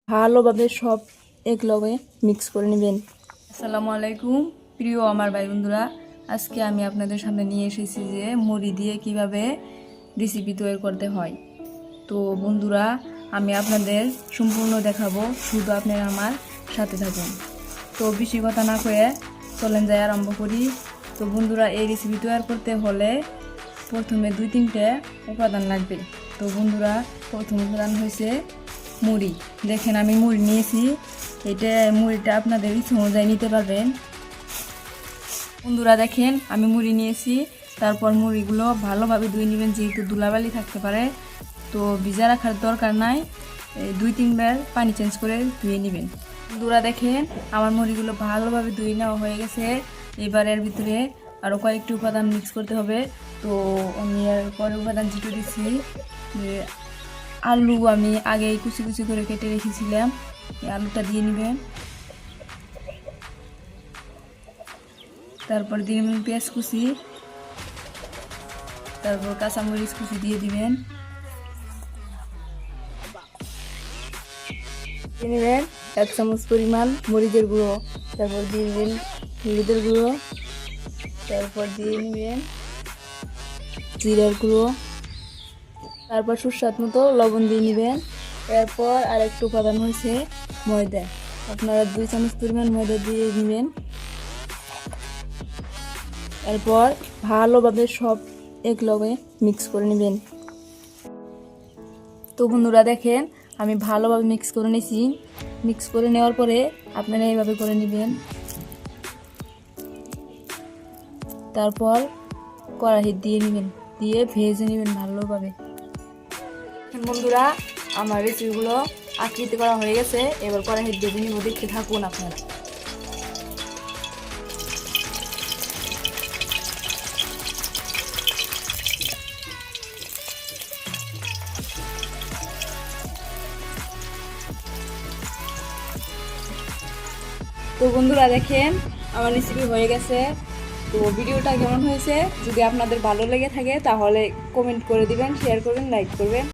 ভালোভাবে সব একলগে মিক্স করে নেবেন। আসসালামু আলাইকুম প্রিয় আমার ভাই বন্ধুরা, আজকে আমি আপনাদের সামনে নিয়ে এসেছি যে মুড়ি দিয়ে কিভাবে রেসিপি তৈরি করতে হয়। তো বন্ধুরা, আমি আপনাদের সম্পূর্ণ দেখাবো, শুধু আপনারা আমার সাথে থাকুন। তো বেশি কথা না কয়ে চলেন যাই আরম্ভ করি। তো বন্ধুরা, এই রেসিপি তৈরি করতে হলে প্রথমে 2-3টে উপাদান লাগবে। তো বন্ধুরা, প্রথম উপাদান হয়েছে মুড়ি। দেখেন আমি মুড়ি নিয়েছি, মুড়িটা আপনাদের ইচ্ছে অনুযায়ী নিতে পারবেন। বন্ধুরা দেখেন আমি মুড়ি নিয়েছি, তারপর মুড়িগুলো ভালোভাবে ধুয়ে নেবেন, যেহেতু ধুলাবালি থাকতে পারে। তো ভিজা রাখার দরকার নাই, 2-3 বার পানি চেঞ্জ করে ধুয়ে নেবেন। বন্ধুরা দেখেন আমার মুড়িগুলো ভালোভাবে ধুয়ে নেওয়া হয়ে গেছে। এবার এর ভিতরে আরও কয়েকটি উপাদান মিক্স করতে হবে। তো আমি এর পরে উপাদান যেটা দিচ্ছি যে আলু, আমি আগে কুচি কুচি করে কেটে রেখেছিলাম, এই আলুটা দিয়ে নেবেন। তারপর দিয়ে নেবেন পেঁয়াজ কুচি, তারপর কাঁচামরিচ কুচি দিয়ে দিবেন। দিয়ে নেবেন 1 চামচ পরিমাণ মরিচের গুঁড়ো, তারপর দিয়ে নেবেন হলুদের গুঁড়ো, তারপর দিয়ে নেবেন জিরার গুঁড়ো, তারপর সুস্বাদ মতো লবণ দিয়ে নেবেন। এরপর আরেকটু উপাদান হয়েছে ময়দা, আপনারা 2 চামচ পরিমাণ ময়দা দিয়ে নেবেন। এরপর ভালোভাবে সব একলগে মিক্স করে নেবেন। তো বন্ধুরা দেখেন আমি ভালোভাবে মিক্স করে নিয়েছি। মিক্স করে নেওয়ার পরে আপনারা এইভাবে করে নেবেন। তারপর কড়াই দিয়ে নেবেন, দিয়ে ভেজে নেবেন ভালোভাবে। বন্ধুরা, আমার রেসিপিগুলো আকৃতি করা হয়ে গেছে, এবার কড়াই ভেজে নিব, দেখতে থাকুন আপনারা। তো বন্ধুরা দেখেন আমার রেসিপি হয়ে গেছে। তো ভিডিওটা কেমন হয়েছে, যদি আপনাদের ভালো লেগে থাকে তাহলে কমেন্ট করে দিবেন, শেয়ার করবেন, লাইক করবেন।